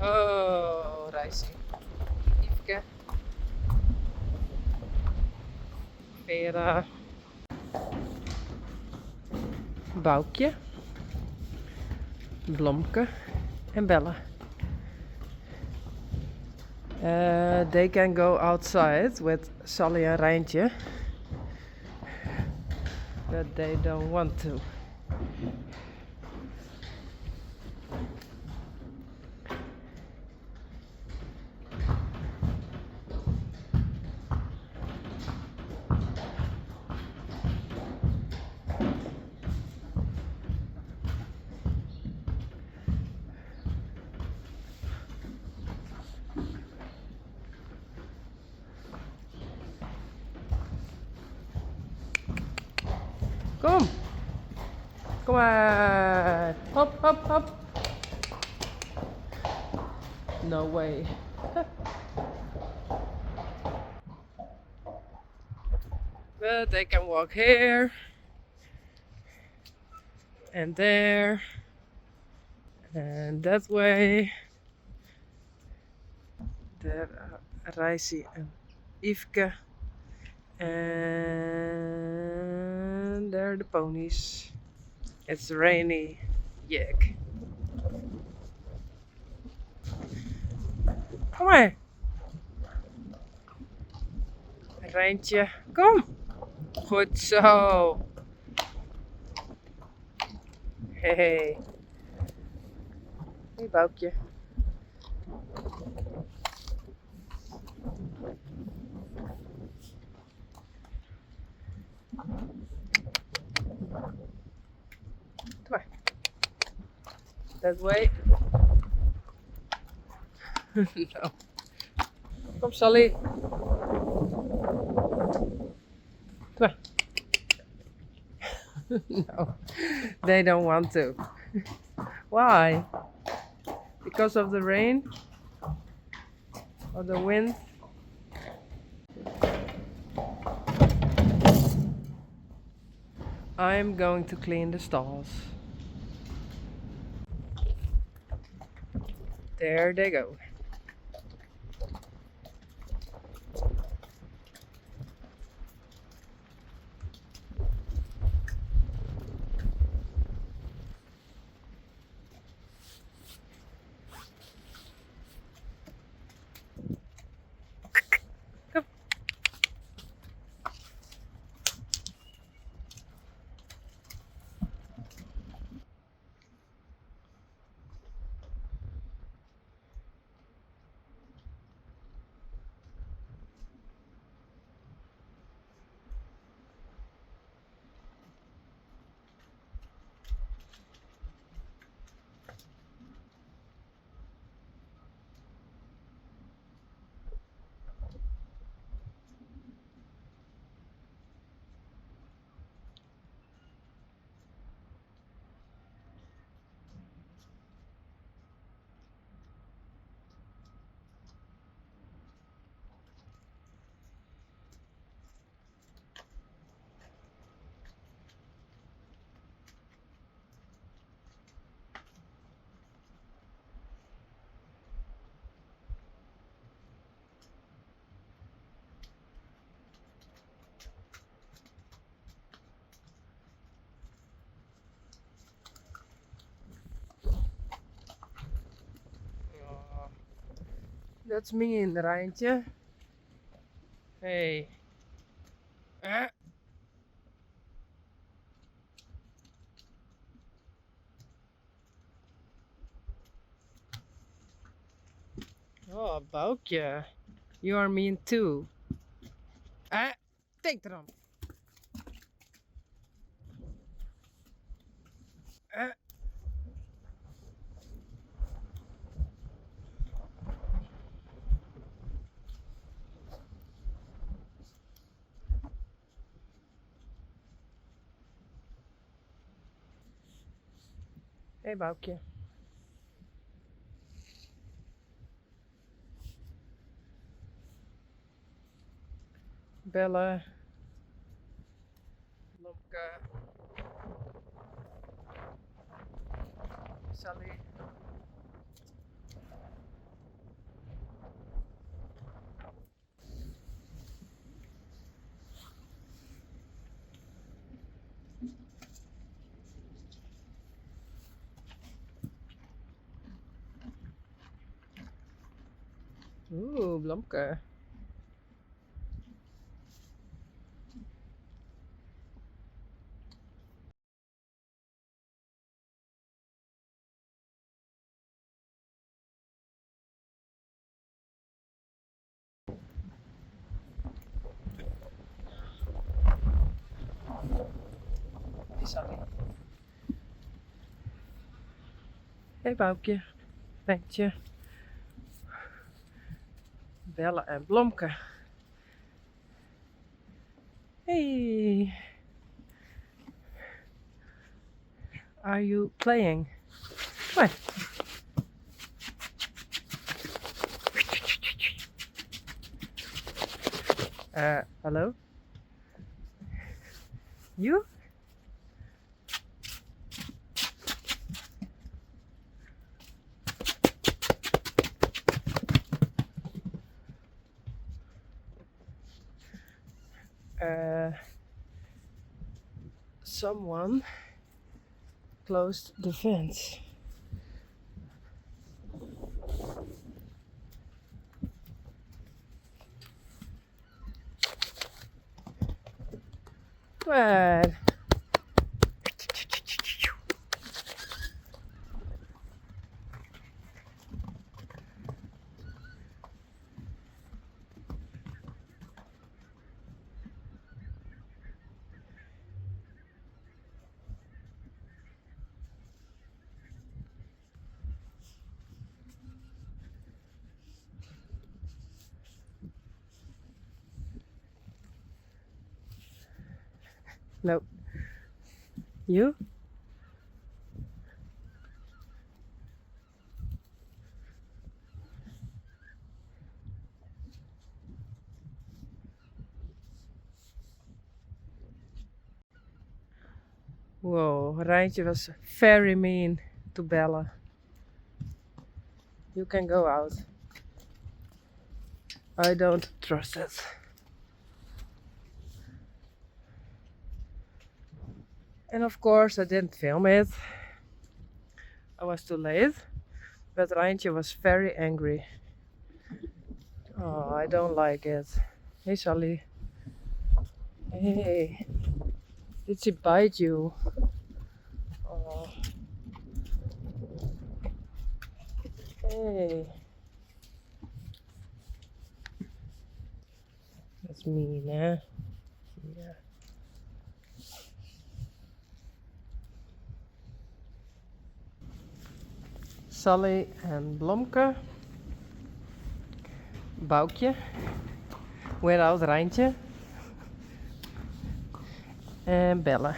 Oh, Reisje. Yveske, Vera, Boukje, Blomke en Bella. They can go outside with Sally and Rijntje, but they don't want to. Kom! Kom maar! Hop, hop, hop! No way. But they can walk here and there and that way. There are Reisje and Yveske. And there are the ponies. It's rainy. Yuck. Kom maar. Rijntje, kom. Goed zo. Hey. Hey, Boukje. Kom maar. That way. No. Kom, Sally. Kom maar. No, they don't want to. Why? Because of the rain? Or the wind? I'm going to clean the stalls. There they go. Come. Oh, that's mean, Rijntje. Hey. Oh, Boukje. You are mean too. Denk erom. Hey, Boukje. Bella. Blomke. Sally. Ooh, Blomke. Sorry. Hey Boukje, Petje, Bella en Blomke. Hey, are you playing? Come on. Hello? You? Someone closed the fence. What? No. You? Whoa, Rijntje was very mean to Bella. You can go out. I don't trust it. And of course I didn't film it. I was too late. But Rijntje was very angry. Oh, I don't like it. Hey Sally. Hey. Did she bite you? Oh. Hey. That's mean, eh? Yeah. Sally and Blomke. Boukje. Without Rijntje. And Bella.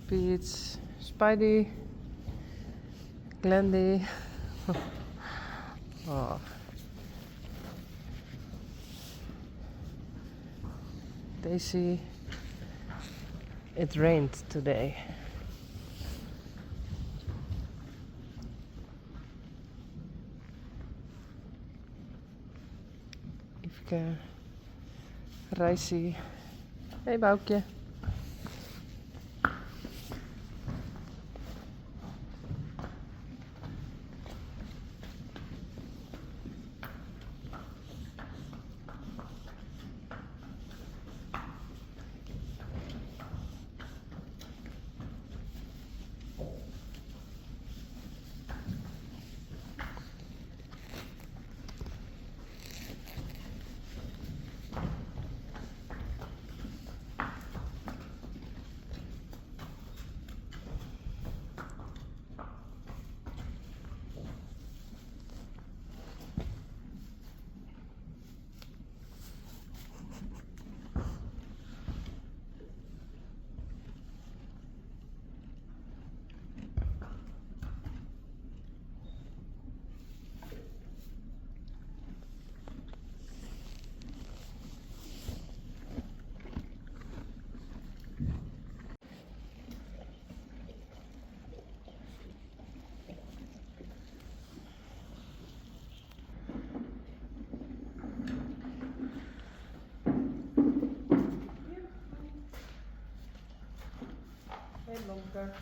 Pete, Spidey, Glendy. Oh. Daisy. It rained today. Ivke, Rijsie. Hey Boukje. Hey Blomke.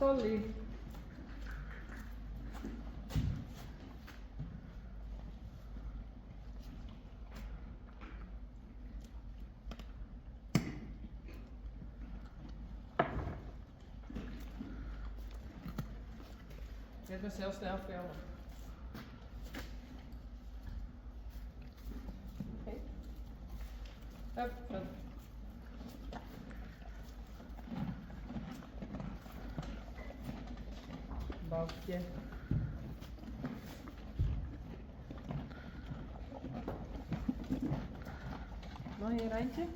Sorry. Je bent heel snel filmen. Oké. Hup, hup. Boutje. Nog een randje?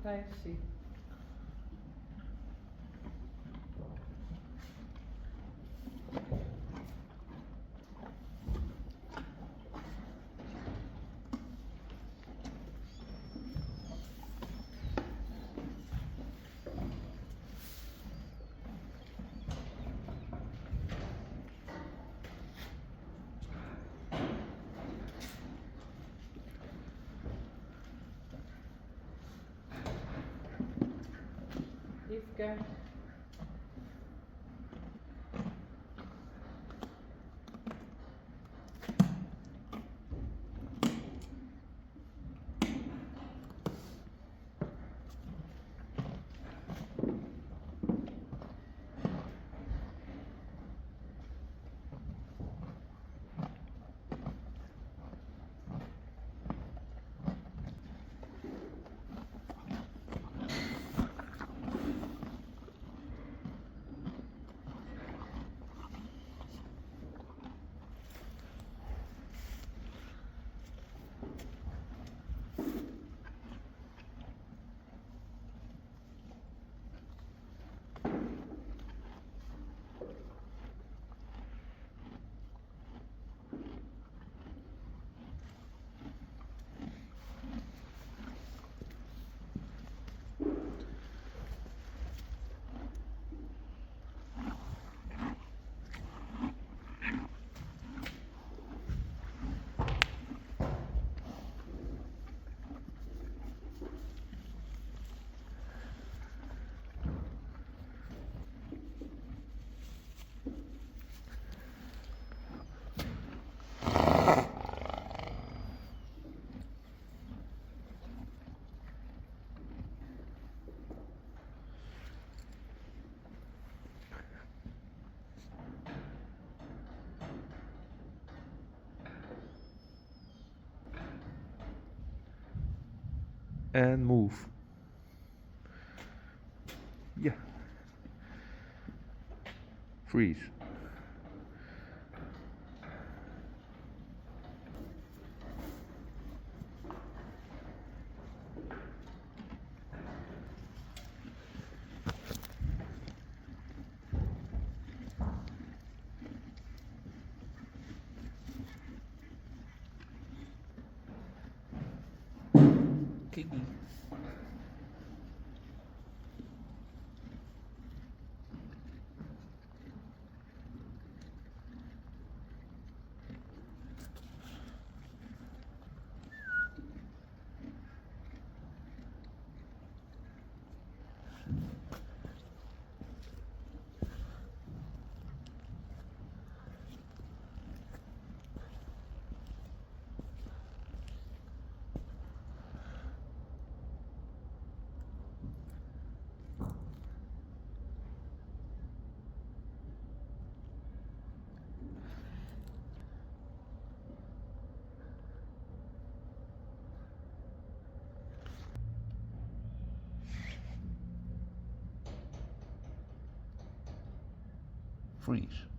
Kijk, zie. Liefke. And move. Yeah. Freeze. Kiki. Freeze.